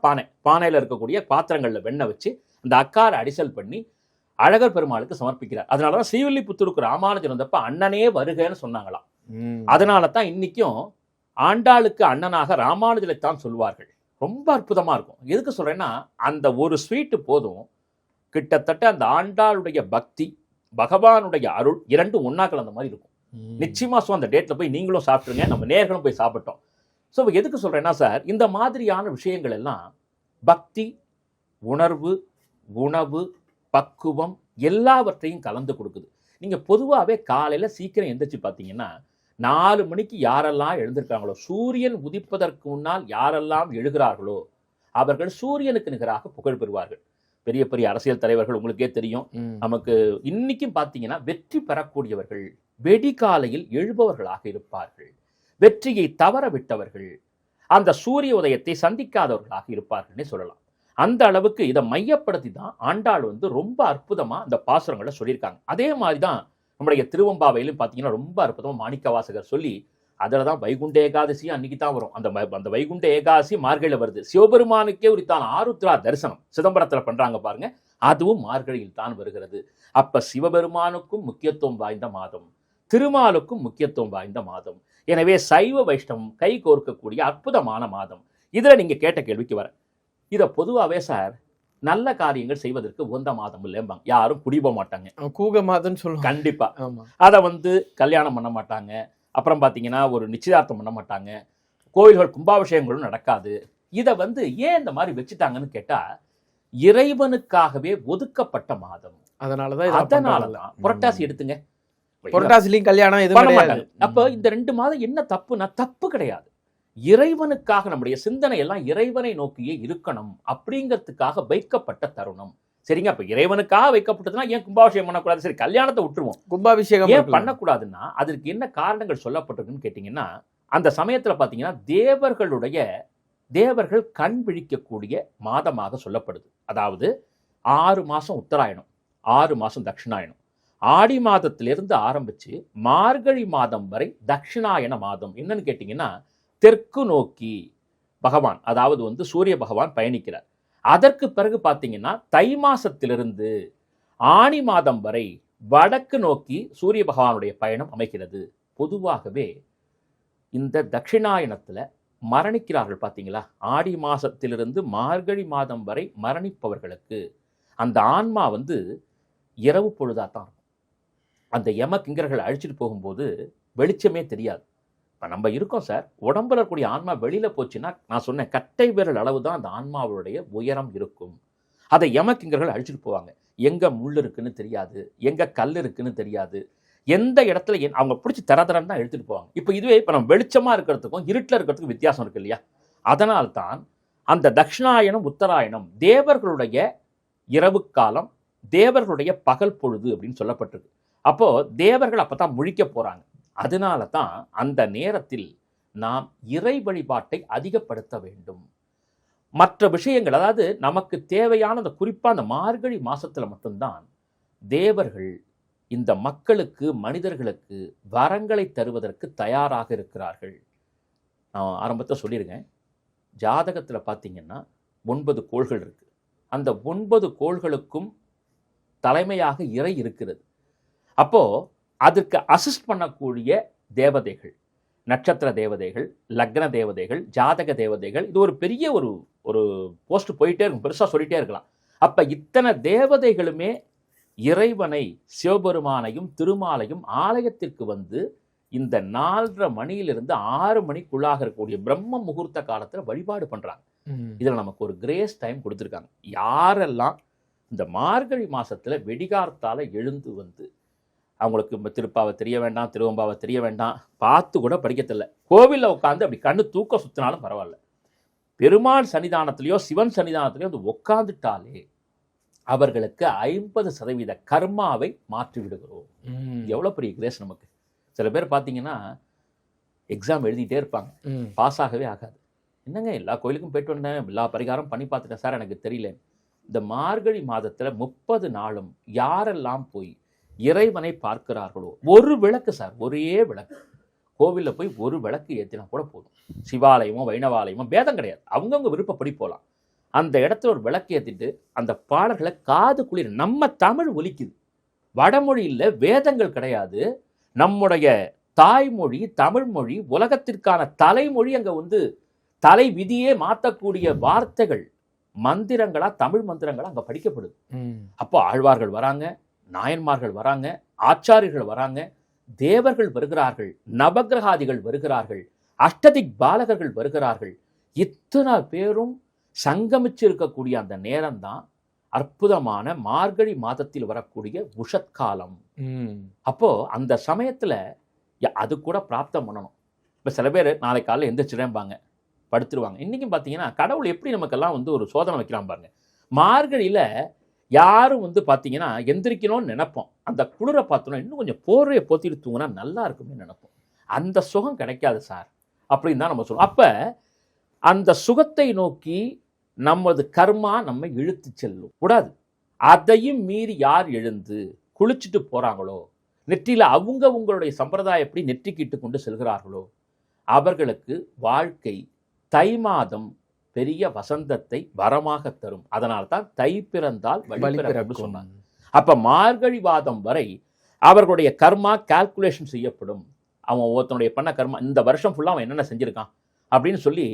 பானையில இருக்கக்கூடிய பாத்திரங்கள்ல வெண்ணெய் வச்சு அந்த அக்கார அடிசல் பண்ணி அழகர் பெருமாளுக்கு சமர்ப்பிக்கிறார். அதனாலதான் ஸ்ரீவில்லிபுத்தூருக்கு ராமானுஜர் வந்தப்ப அண்ணனே வருகன்னு சொன்னாங்களாம். அதனால தான் இன்னைக்கும் ஆண்டாளுக்கு அண்ணனாக ராமானுஜரைத்தான் சொல்வார்கள். ரொம்ப அற்புதமா இருக்கும். எதுக்கு சொல்றேன்னா, அந்த ஒரு ஸ்வீட்டு போதும் கிட்டத்தட்ட அந்த ஆண்டாளுடைய பக்தி பகவானுடைய அருள் இரண்டும் ஒன்னா கலந்த மாதிரி இருக்கும். நிச்சயமா அந்த டேட்ல போய் நீங்களும் சாப்பிட்டுருங்க, நம்ம நேர்களும் போய் சாப்பிட்டோம். ஸோ எதுக்கு சொல்றேன்னா சார், இந்த மாதிரியான விஷயங்கள் எல்லாம் பக்தி, உணர்வு, உணவு, பக்குவம் எல்லாவற்றையும் கலந்து கொடுக்குது. நீங்க பொதுவாகவே காலையில சீக்கிரம் எந்திரிச்சு பார்த்தீங்கன்னா 4 மணிக்கு யாரெல்லாம் எழுந்திருக்காங்களோ, சூரியன் உதிப்பதற்கு முன்னால் யாரெல்லாம் எழுகிறார்களோ அவர்கள் சூரியனுக்கு நிகராக புகழ் பெறுவார்கள். பெரிய பெரிய அரசியல் தலைவர்கள் உங்களுக்கே தெரியும். நமக்கு இன்னைக்கும் பார்த்தீங்கன்னா வெற்றி பெறக்கூடியவர்கள் வெடிகாலையில் எழுபவர்களாக இருப்பார்கள். வெற்றியை தவற விட்டவர்கள் அந்த சூரிய உதயத்தை சந்திக்காதவர்களாக இருப்பார்கள்னே சொல்லலாம். அந்த அளவுக்கு இதை மையப்படுத்தி தான் ஆண்டாள் வந்து ரொம்ப அற்புதமா அந்த பாசுரங்களை சொல்லியிருக்காங்க. அதே மாதிரிதான் நம்முடைய திருவம்பாவையிலும் பார்த்தீங்கன்னா ரொம்ப அற்புதமா மாணிக்க வாசகர் சொல்லி அதில் தான் வைகுண்ட ஏகாதசி அன்னைக்கு தான் வரும். அந்த வைகுண்ட ஏகாதசி மார்கழியில் வருது. சிவபெருமானுக்கே உரித்தான ஆருத்ரா தரிசனம் சிதம்பரத்தில் பண்றாங்க பாருங்க, அதுவும் மார்கழியில் தான் வருகிறது. அப்ப சிவபெருமானுக்கும் முக்கியத்துவம் வாய்ந்த மாதம், திருமாலுக்கும் முக்கியத்துவம் வாய்ந்த மாதம். எனவே சைவ வைஷ்ணவம் கை கோர்க்கக்கூடிய அற்புதமான மாதம். இதுல நீங்க கேட்ட கேள்விக்கு வர, இதை பொதுவாகவே சார் நல்ல காரியங்கள் செய்வதற்கு உகந்த மாதம் இல்லைம்பாங்க. யாரும் குடிபோ மாட்டாங்க, கூக மாதம் சொல்லுவாங்க. கண்டிப்பா அதை வந்து கல்யாணம் பண்ண மாட்டாங்க. அப்புறம் பார்த்தீங்கன்னா ஒரு நிச்சயதார்த்தம் பண்ண மாட்டாங்க. கோயில்கள் கும்பாபிஷேகங்களும் நடக்காது. இதை வந்து ஏன் இந்த மாதிரி வச்சுட்டாங்கன்னு கேட்டா, இறைவனுக்காகவே ஒதுக்கப்பட்ட மாதம். அதனாலதான் புரட்டாசி எடுத்துங்க, புரட்டாசிலையும் கல்யாணம் எதுவும் பண்ண மாட்டாங்க. அப்ப இந்த 2 மாதம் என்ன தப்புனா, தப்பு கிடையாது. இறைவனுக்காக நம்முடைய சிந்தனை எல்லாம் இறைவனை நோக்கியே இருக்கணும் அப்படிங்கிறதுக்காக வைக்கப்பட்ட தருணம். சரிங்க, அப்ப இறைவனுக்காக வைக்கப்பட்டதுன்னா ஏன் கும்பாபிஷேகம் பண்ணக்கூடாது? சரி, கல்யாணத்தை விட்டுருவோம், கும்பாபிஷேகம் ஏன் பண்ணக்கூடாதுன்னா அதற்கு என்ன காரணங்கள் சொல்லப்பட்டிருக்குன்னு கேட்டீங்கன்னா, அந்த சமயத்துல பாத்தீங்கன்னா தேவர்கள் கண் விழிக்கக்கூடிய மாதமாக சொல்லப்படுது. அதாவது 6 மாசம் உத்தராயணம், 6 மாசம் தட்சிணாயணம், ஆடி மாதத்திலிருந்து ஆரம்பிச்சு மார்கழி மாதம் வரை தட்சிணாயன மாதம். என்னன்னு கேட்டீங்கன்னா, தெற்கு நோக்கி பகவான், அதாவது வந்து சூரிய பகவான் பயணிக்கிறார். அதற்கு பிறகு பார்த்தீங்கன்னா தை மாசத்திலிருந்து ஆனி மாதம் வரை வடக்கு நோக்கி சூரிய பகவானுடைய பயணம் அமைகிறது. பொதுவாகவே இந்த தட்சிணாயனத்துல மரணிக்கிறார்கள் பார்த்தீங்களா, ஆடி மாசத்திலிருந்து மார்கழி மாதம் வரை மரணிப்பவர்களுக்கு அந்த ஆன்மா வந்து இரவு பொழுதாத்தான் இருக்கும். அந்த யம கிங்கர்கள் அழிச்சிட்டு போகும்போது வெளிச்சமே தெரியாது. இப்போ நம்ம இருக்கோம் சார், உடம்புல இருக்கக்கூடிய ஆன்மா வெளியில் போச்சுன்னா நான் சொன்னேன் கட்டை விரல் அளவு தான் அந்த ஆன்மாவுடைய உயரம் இருக்கும். அதை யம கிங்கர்கள் அழிச்சிட்டு போவாங்க. எங்கே முள் இருக்குன்னு தெரியாது, எங்கே கல் இருக்குன்னு தெரியாது, எந்த இடத்துல அவங்க பிடிச்சி தரதரன்னு தான் எடுத்துகிட்டு போவாங்க. இப்போ இதுவே இப்போ நம்ம வெளிச்சமாக இருக்கிறதுக்கும் இருட்டில் இருக்கிறதுக்கும் வித்தியாசம் இருக்கு இல்லையா? அதனால்தான் அந்த தட்சிணாயனம் உத்தராயணம் தேவர்களுடைய இரவு காலம், தேவர்களுடைய பகல் பொழுது அப்படின்னு சொல்லப்பட்டிருக்கு. அப்போ தேவர்கள் அப்பதான் முழிக்க போறாங்க. அதனால தான் அந்த நேரத்தில் நாம் இறை வழிபாட்டை அதிகப்படுத்த வேண்டும். மற்ற விஷயங்கள், அதாவது நமக்கு தேவையான அந்த குறிப்பாக அந்த மார்கழி மாசத்துல மட்டும்தான் தேவர்கள் இந்த மக்களுக்கு, மனிதர்களுக்கு வரங்களை தருவதற்கு தயாராக இருக்கிறார்கள். நான் ஆரம்பத்தில் சொல்லியிருக்கேன், ஜாதகத்தில் பார்த்தீங்கன்னா 9 கோள்கள் இருக்கு. அந்த 9 கோள்களுக்கும் தலைமையாக இறை இருக்கிறது. அப்போ அதுக்கு அசிஸ்ட் பண்ணக்கூடிய தேவதைகள், நட்சத்திர தேவதைகள், லக்ன தேவதைகள், ஜாதக தேவதைகள், இது ஒரு பெரிய ஒரு போஸ்ட் போயிட்டே இருக்கும், பெருசாக சொல்லிட்டே இருக்கலாம். அப்ப இத்தனை தேவதைகளுமே இறைவனை, சிவபெருமானையும் திருமாலையும் ஆலயத்திற்கு வந்து இந்த 4:30 மணியிலிருந்து 6 மணிக்குள்ளாக இருக்கக்கூடிய பிரம்ம முகூர்த்த காலத்துல வழிபாடு பண்றாங்க. இதுல நமக்கு ஒரு கிரேஸ் டைம் கொடுத்துருக்காங்க. யாரெல்லாம் இந்த மார்கழி மாசத்துல வெடிகார்த்தால எழுந்து வந்து, அவங்களுக்கு திருப்பாவை தெரிய வேண்டாம், திருவம்பாவை தெரிய வேண்டாம், பார்த்து கூட படிக்க தெரியல, கோவிலில் உட்காந்து அப்படி கண்ணு தூக்க சுத்தினாலும் பரவாயில்ல, பெருமாள் சன்னிதானத்திலேயோ சிவன் சன்னிதானத்திலேயோ வந்து உட்காந்துட்டாலே அவர்களுக்கு 50% கர்மாவை மாற்றி விடுகிறோம். எவ்வளவு பெரிய கிரேஸ் நமக்கு. சில பேர் பார்த்தீங்கன்னா எக்ஸாம் எழுதிட்டே இருப்பாங்க, பாஸ் ஆகவே ஆகாது. என்னங்க எல்லா கோயிலுக்கும் போயிட்டு வந்தேன், எல்லா பரிகாரம் பண்ணி பார்த்துட்டேன் சார், எனக்கு தெரியல. இந்த மார்கழி மாதத்துல 30 நாளும் யாரெல்லாம் போய் இறைவனை பார்க்கிறார்களோ, ஒரு விளக்கு சார், ஒரே விளக்கு, கோவிலில் போய் ஒரு விளக்கு ஏற்றினா கூட போதும். சிவாலயமோ வைணவாலயமோ பேதம் கிடையாது, அவங்கவுங்க விருப்பப்படி போகலாம். அந்த இடத்துல ஒரு விளக்கு ஏற்றிட்டு அந்த பாடல்களை காது குளிர், நம்ம தமிழ் ஒலிக்குது, வடமொழி இல்லை, வேதங்கள் கிடையாது, நம்முடைய தாய்மொழி தமிழ் மொழி, உலகத்திற்கான தலைமொழி. அங்கே வந்து தலை விதியே மாற்றக்கூடிய வார்த்தைகள், மந்திரங்களா, தமிழ் மந்திரங்களா அங்கே படிக்கப்படுது. அப்போ ஆழ்வார்கள் வராங்க, நாயன்மார்கள் வராங்க, ஆச்சாரியர்கள் வராங்க, தேவர்கள் வருகிறார்கள், நவகிரகாதிகள் வருகிறார்கள், அஷ்டதிக் பாலகர்கள் வருகிறார்கள். இத்தனை பேரும் சங்கமிச்சு இருக்கக்கூடிய அந்த நேரம் தான் அற்புதமான மார்கழி மாதத்தில் வரக்கூடிய உஷத்காலம். அப்போ அந்த சமயத்துல அது கூட பிராப்தம் பண்ணணும். இப்ப சில பேர் நாளை காலையில் எந்திரிச்சிடேம்பாங்க, படுத்துருவாங்க. இன்னைக்கும் பார்த்தீங்கன்னா கடவுள் எப்படி நமக்கெல்லாம் வந்து ஒரு சோதனை வைக்கிறான் பாருங்க. மார்கழியில யாரும் வந்து பார்த்தீங்கன்னா எந்திரிக்கணும்னு நினைப்போம், அந்த குளிரை பார்த்தோன்னா இன்னும் கொஞ்சம் போர்வையை போத்திட்டு தூங்கினா நல்லா இருக்கும்னு நினைப்போம். அந்த சுகம் கிடைக்காது சார் அப்படின்னு தான் நம்ம சொல்லுவோம். அப்ப அந்த சுகத்தை நோக்கி நமது கர்மா நம்ம இழுத்து செல்லும் கூடாது. அதையும் மீறி யார் எழுந்து குளிச்சுட்டு போறாங்களோ, நெற்றியில உங்களுடைய சம்பிரதாயம் எப்படி நெற்றிக்கிட்டு கொண்டு செல்கிறார்களோ, அவர்களுக்கு வாழ்க்கை தை மாதம் பெரிய வசந்தத்தை வரமாக தரும். அதனால தான் தை பிறந்தால் வழிபிறப்பு சொன்னாங்க. அப்ப மார்கழி மாதம் வரை அவர்களுடைய கர்மா கால்குலேஷன் செய்யப்படும். அவன் ஒருத்தனுடைய பண்ண கர்மா இந்த வருஷம் ஃபுல்லா அவன் என்னென்ன செஞ்சிருக்கான் அப்படின்னு சொல்லி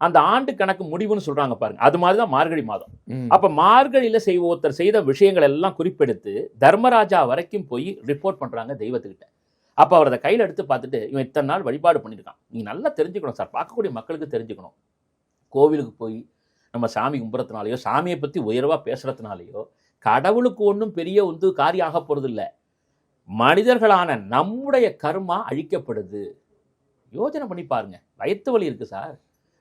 அந்த ஆண்டு கணக்கு முடிவுன்னு சொல்றாங்க பாருங்க. அது மாதிரிதான் மார்கழி மாதம். அப்ப மார்கழியில ஒருத்தர் செய்த விஷயங்கள் எல்லாம் குறிப்பெடுத்து தர்மராஜா வரைக்கும் போய் ரிப்போர்ட் பண்றாங்க தெய்வத்துக்கிட்ட. அப்ப அவர் அதை கையில எடுத்து பார்த்துட்டு, இவன் இத்தனை நாள் வழிபாடு பண்ணியிருக்கான், நீங்க நல்லா தெரிஞ்சுக்கணும் சார், பார்க்கக்கூடிய மக்களுக்கு தெரிஞ்சுக்கணும். கோவிலுக்கு போய் நம்ம சாமி கும்புறதுனாலையோ, சாமியை பத்தி உயர்வா பேசுறதுனாலையோ கடவுளுக்கு ஒன்றும் பெரிய வந்து காரியம் ஆக போறது இல்லை. மனிதர்களான நம்முடைய கர்மா அழிக்கப்படுது. யோசனை பண்ணி பாருங்க. வயிற்று வலி இருக்கு சார்,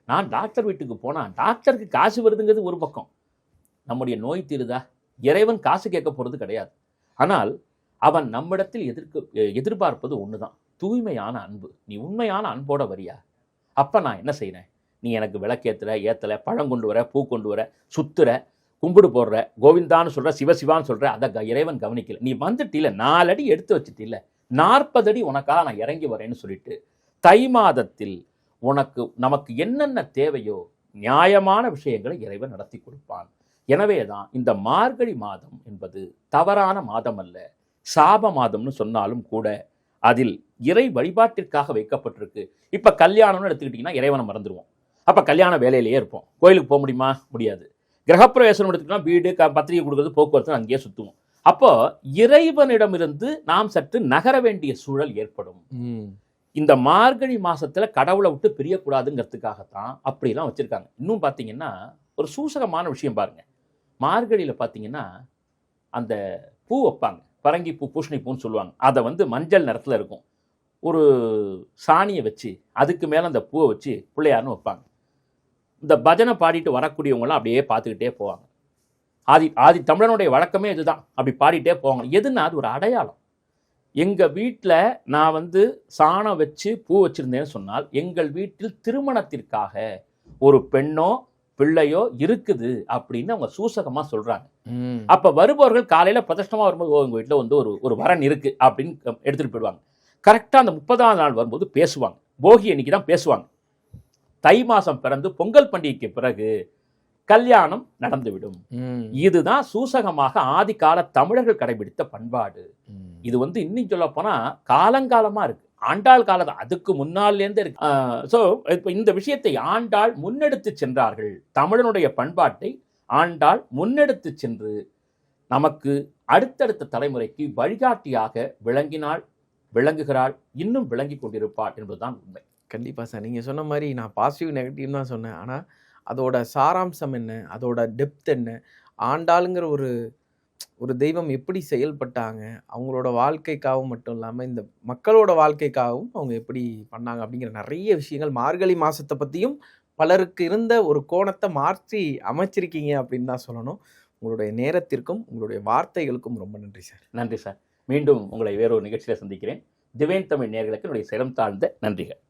நான் டாக்டர் வீட்டுக்கு போனா டாக்டருக்கு காசு வருதுங்கிறது ஒரு பக்கம், நம்முடைய நோய் தீருதா? இறைவன் காசு கேட்க போறது கிடையாது. ஆனால் அவன் நம்மிடத்தில் எதிர்பார்ப்பது ஒண்ணுதான், தூய்மையான அன்பு. நீ உண்மையான அன்போட வரியா? அப்ப நான் என்ன செய்யறேன், நீ எனக்கு விளக்கேத்துற, ஏத்தல, பழம் கொண்டு வர, பூ கொண்டு வர, சுத்துற, கும்பிடு போடுற, கோவிந்தான்னு சொல்ற, சிவசிவான்னு சொல்ற, அதை இறைவன் கவனிக்கல. நீ வந்துட்டில 4 அடி எடுத்து வச்சுட்டில, 40 அடி உனக்காக நான் இறங்கி வரேன்னு சொல்லிட்டு தை மாதத்தில் நமக்கு என்னென்ன தேவையோ நியாயமான விஷயங்களை இறைவன் நடத்தி கொடுப்பான். எனவே தான் இந்த மார்கழி மாதம் என்பது தவறான மாதம் அல்ல, சாப மாதம்னு சொன்னாலும் கூட அதில் இறை வழிபாட்டிற்காக வைக்கப்பட்டிருக்கு. இப்போ கல்யாணம்னு எடுத்துக்கிட்டிங்கன்னா இறைவனை மறந்துடுவோம். அப்போ கல்யாண வேலையிலேயே இருப்போம். கோயிலுக்கு போக முடியுமா? முடியாது. கிரகப்பிரவேசம் எடுத்துக்கிட்டோம்னா வீடு பத்திரிகை கொடுக்குறது, போக்குவரத்து அங்கேயே சுற்றுவோம். அப்போ இறைவனிடமிருந்து நாம் சற்று நகர வேண்டிய சூழல் ஏற்படும். இந்த மார்கழி மாசத்துல கடவுளை விட்டு பிரியக்கூடாதுங்கிறதுக்காகத்தான் அப்படிலாம் வச்சிருக்காங்க. இன்னும் பார்த்தீங்கன்னா ஒரு சூசகமான விஷயம் பாருங்க. மார்கழியில் பார்த்தீங்கன்னா அந்த பூ வைப்பாங்க, பரங்கி பூ, பூசணி பூன்னு சொல்லுவாங்க. அதை மஞ்சள் நிறத்தில் இருக்கும். ஒரு சாணியை வச்சு அதுக்கு மேலே அந்த பூவை வச்சு பிள்ளையார்னு வைப்பாங்க. இந்த பஜனை பாடிட்டு வரக்கூடியவங்களாம் அப்படியே பார்த்துக்கிட்டே போவாங்க. ஆதி தமிழனுடைய வழக்கமே இதுதான், அப்படி பாடிட்டே போவாங்க. எதுன்னா அது ஒரு அடையாளம். எங்கள் வீட்டில் நான் சாணம் வச்சு பூ வச்சுருந்தேன்னு சொன்னால் எங்கள் வீட்டில் திருமணத்திற்காக ஒரு பெண்ணோ பிள்ளையோ இருக்குது அப்படின்னு அவங்க சூசகமாக சொல்கிறாங்க. அப்போ வருபவர்கள் காலையில் பிரதஷ்டமாக வரும்போது உங்கள் வீட்டில் ஒரு வரன் இருக்குது அப்படின்னு எடுத்துகிட்டு போயிடுவாங்க. கரெக்டாக அந்த 30ஆவது நாள் வரும்போது பேசுவாங்க. போகி அன்னைக்கு தான் பேசுவாங்க. தை மாதம் பிறந்து பொங்கல் பண்டிகைக்கு பிறகு கல்யாணம் நடந்துவிடும். இதுதான் சூசகமாக ஆதி கால தமிழர்கள் கடைபிடித்த பண்பாடு. இது இன்னும் சொல்ல போனா காலங்காலமா இருக்கு. ஆண்டாள் காலம் அதுக்கு முன்னாலேருந்து இருக்கு. ஸோ இப்போ இந்த விஷயத்தை ஆண்டாள் முன்னெடுத்து சென்றார்கள். தமிழனுடைய பண்பாட்டை ஆண்டாள் முன்னெடுத்து சென்று நமக்கு அடுத்தடுத்த தலைமுறைக்கு வழிகாட்டியாக விளங்குகிறாள், இன்னும் விளங்கி கொண்டிருப்பாள் என்பதுதான் உண்மை. கண்டிப்பாக சார், நீங்கள் சொன்ன மாதிரி நான் பாசிட்டிவ் நெகட்டிவ் தான் சொன்னேன். ஆனால் அதோட சாராம்சம் என்ன, அதோட டெப்த் என்ன, ஆண்டாளுங்கிற ஒரு தெய்வம் எப்படி செயல்பட்டாங்க, அவங்களோட வாழ்க்கைக்காகவும் மட்டும் இல்லாமல் இந்த மக்களோட வாழ்க்கைக்காகவும் அவங்க எப்படி பண்ணாங்க அப்படிங்கிற நிறைய விஷயங்கள் மார்கழி மாதத்தை பற்றியும் பலருக்கு இருந்த ஒரு கோணத்தை மாற்றி அமைச்சிருக்கீங்க அப்படின்னு தான் சொல்லணும். உங்களுடைய நேரத்திற்கும் உங்களுடைய வார்த்தைகளுக்கும் ரொம்ப நன்றி சார். நன்றி சார். மீண்டும் உங்களை வேறொரு நிகழ்ச்சியில் சந்திக்கிறேன். திவைன் தமிழ் நேயர்களுக்கு என்னுடைய சிரம் தாழ்ந்த நன்றிகள்.